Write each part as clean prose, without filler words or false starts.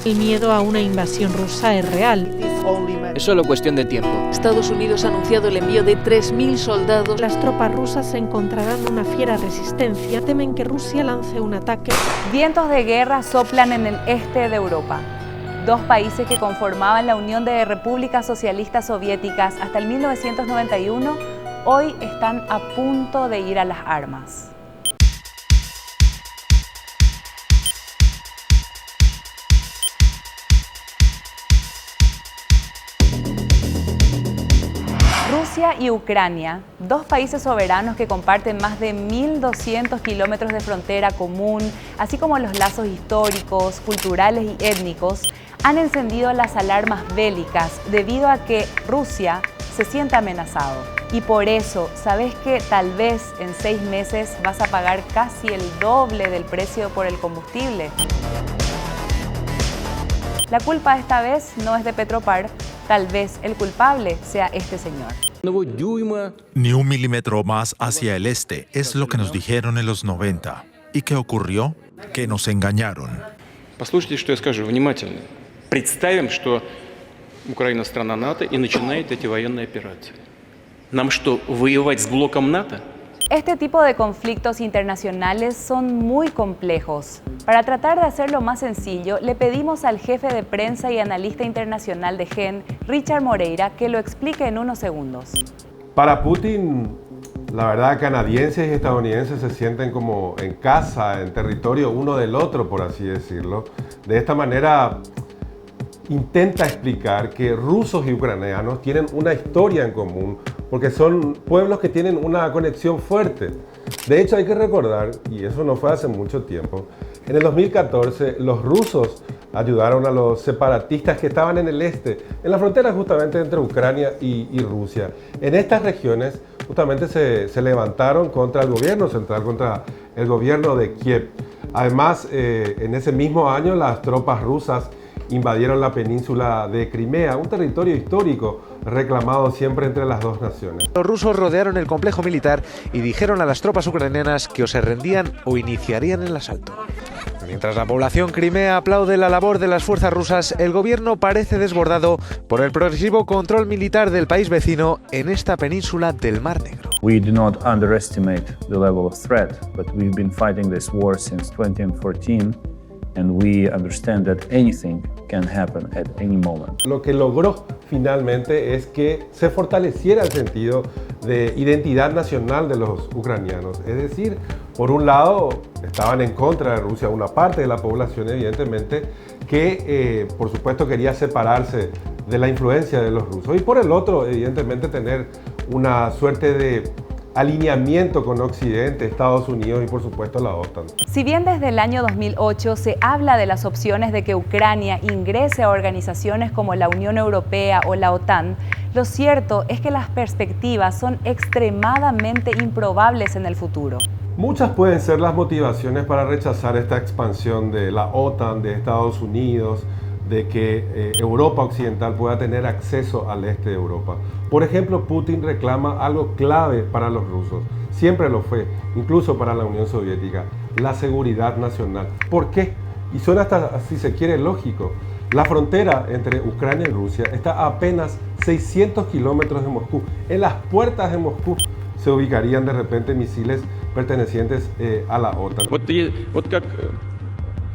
El miedo a una invasión rusa es real. Es solo cuestión de tiempo. Estados Unidos ha anunciado el envío de 3.000 soldados. Las tropas rusas encontrarán una fiera resistencia. Temen que Rusia lance un ataque. Vientos de guerra soplan en el este de Europa. Dos países que conformaban la Unión de Repúblicas Socialistas Soviéticas hasta el 1991, hoy están a punto de ir a las armas. Rusia y Ucrania, dos países soberanos que comparten más de 1.200 kilómetros de frontera común, así como los lazos históricos, culturales y étnicos, han encendido las alarmas bélicas debido a que Rusia se siente amenazado. Y por eso, ¿sabes que tal vez en 6 meses vas a pagar casi el doble del precio por el combustible? La culpa esta vez no es de Petropar, tal vez el culpable sea este señor. Ni un milímetro más hacia el este es lo que nos dijeron en los 90. ¿Y qué ocurrió? Que nos engañaron. Послушайте, что я скажу внимательно. Представим, что Украина страна НАТО и начинает эти военные операции. Нам что, воевать с блоком НАТО? Este tipo de conflictos internacionales son muy complejos. Para tratar de hacerlo más sencillo, le pedimos al jefe de prensa y analista internacional de GEN, Richard Moreira, que lo explique en unos segundos. Para Putin, la verdad, canadienses y estadounidenses se sienten como en casa, en territorio uno del otro, por así decirlo. De esta manera, intenta explicar que rusos y ucranianos tienen una historia en común, porque son pueblos que tienen una conexión fuerte. De hecho, hay que recordar, y eso no fue hace mucho tiempo, en el 2014 los rusos ayudaron a los separatistas que estaban en el este, en la frontera justamente entre Ucrania y Rusia. En estas regiones justamente se levantaron contra el gobierno central, contra el gobierno de Kiev. Además, en ese mismo año las tropas rusas invadieron la península de Crimea, un territorio histórico reclamado siempre entre las dos naciones. Los rusos rodearon el complejo militar y dijeron a las tropas ucranianas que o se rendían o iniciarían el asalto. Mientras la población crimea aplaude la labor de las fuerzas rusas, el gobierno parece desbordado por el progresivo control militar del país vecino en esta península del Mar Negro. We do not underestimate the level of threat, but we've been fighting this war since 2014. And we understand that anything can happen at any moment. Lo que logró finalmente es que se fortaleciera el sentido de identidad nacional de los ucranianos. Es decir, por un lado, estaban en contra de Rusia una parte de la población, evidentemente, que por supuesto quería separarse de la influencia de los rusos. Y por el otro, evidentemente, tener una suerte de alineamiento con Occidente, Estados Unidos y por supuesto la OTAN. Si bien desde el año 2008 se habla de las opciones de que Ucrania ingrese a organizaciones como la Unión Europea o la OTAN, lo cierto es que las perspectivas son extremadamente improbables en el futuro. Muchas pueden ser las motivaciones para rechazar esta expansión de la OTAN, de Estados Unidos, de que Europa Occidental pueda tener acceso al este de Europa. Por ejemplo, Putin reclama algo clave para los rusos, siempre lo fue, incluso para la Unión Soviética, la seguridad nacional. ¿Por qué? Y suena hasta, si se quiere, lógico. La frontera entre Ucrania y Rusia está a apenas 600 kilómetros de Moscú. En las puertas de Moscú se ubicarían de repente misiles pertenecientes a la OTAN.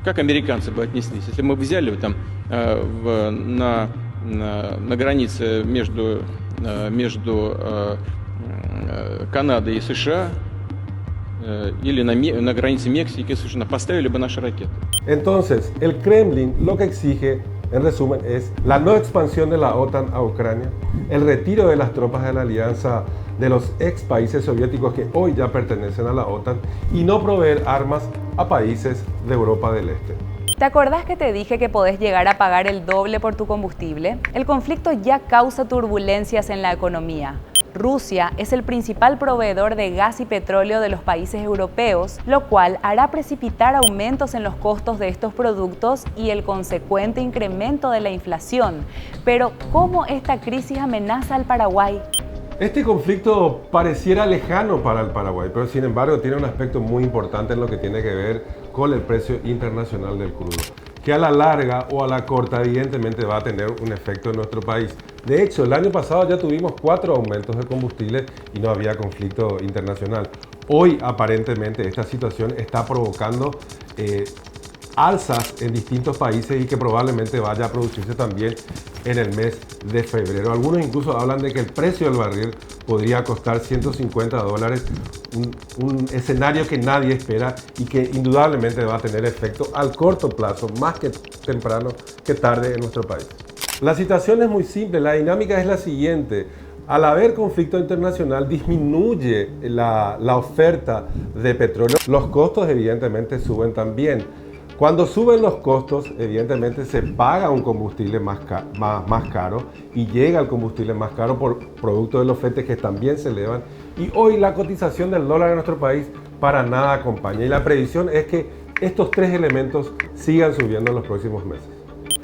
Как американцы бы отнеслись, если мы взяли там на границе между Канадой и США или на границе Мексики и США, поставили бы наши ракеты. Entonces, el Kremlin lo que exige, en resumen, es la no expansión de la OTAN a Ucrania, el retiro de las tropas de la alianza de los ex países soviéticos que hoy ya pertenecen a la OTAN y no proveer armas a países de Europa del Este. ¿Te acordás que te dije que podés llegar a pagar el doble por tu combustible? El conflicto ya causa turbulencias en la economía. Rusia es el principal proveedor de gas y petróleo de los países europeos, lo cual hará precipitar aumentos en los costos de estos productos y el consecuente incremento de la inflación. Pero, ¿cómo esta crisis amenaza al Paraguay? Este conflicto pareciera lejano para el Paraguay, pero sin embargo tiene un aspecto muy importante en lo que tiene que ver con el precio internacional del crudo. que a la larga o a la corta evidentemente va a tener un efecto en nuestro país. De hecho, el año pasado ya tuvimos 4 aumentos de combustible y no había conflicto internacional. Hoy aparentemente esta situación está provocando alzas en distintos países y que probablemente vaya a producirse también en el mes de febrero. Algunos incluso hablan de que el precio del barril podría costar $150, un escenario que nadie espera y que indudablemente va a tener efecto al corto plazo, más que temprano que tarde en nuestro país. La situación es muy simple, la dinámica es la siguiente. Al haber conflicto internacional disminuye la oferta de petróleo, los costos evidentemente suben también. Cuando suben los costos, evidentemente se paga un combustible más caro y llega el combustible más caro por producto de los fletes que también se elevan. Y hoy la cotización del dólar en nuestro país para nada acompaña. Y la previsión es que estos 3 elementos sigan subiendo en los próximos meses.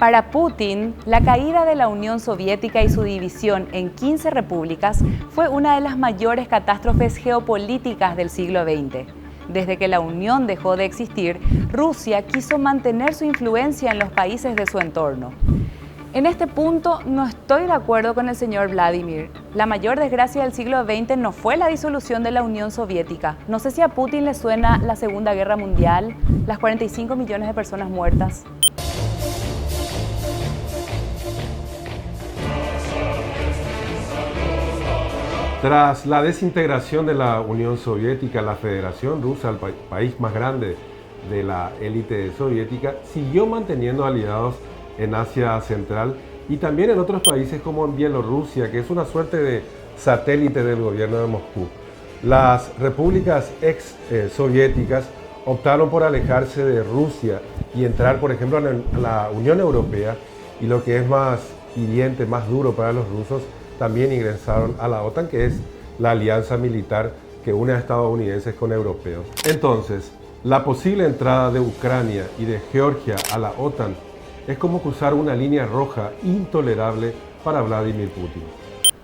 Para Putin, la caída de la Unión Soviética y su división en 15 repúblicas fue una de las mayores catástrofes geopolíticas del siglo XX. Desde que la Unión dejó de existir, Rusia quiso mantener su influencia en los países de su entorno. En este punto no estoy de acuerdo con el señor Vladimir. La mayor desgracia del siglo XX no fue la disolución de la Unión Soviética. No sé si a Putin le suena la Segunda Guerra Mundial, las 45 millones de personas muertas. Tras la desintegración de la Unión Soviética, la Federación Rusa, el país más grande de la élite soviética, siguió manteniendo aliados en Asia Central y también en otros países como en Bielorrusia, que es una suerte de satélite del gobierno de Moscú. Las repúblicas ex-soviéticas optaron por alejarse de Rusia y entrar, por ejemplo, en la Unión Europea, y lo que es más hiriente, más duro para los rusos, también ingresaron a la OTAN, que es la alianza militar que une a estadounidenses con europeos. Entonces, la posible entrada de Ucrania y de Georgia a la OTAN es como cruzar una línea roja intolerable para Vladimir Putin.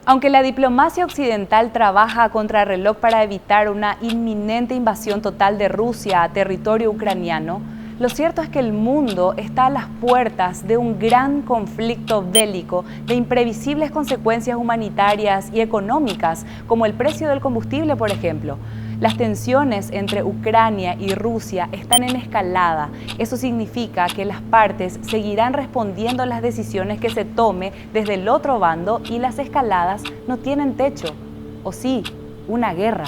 Aunque la diplomacia occidental trabaja a contrarreloj para evitar una inminente invasión total de Rusia a territorio ucraniano, lo cierto es que el mundo está a las puertas de un gran conflicto bélico de imprevisibles consecuencias humanitarias y económicas, como el precio del combustible, por ejemplo. Las tensiones entre Ucrania y Rusia están en escalada. Eso significa que las partes seguirán respondiendo a las decisiones que se tome desde el otro bando y las escaladas no tienen techo. O sí, una guerra.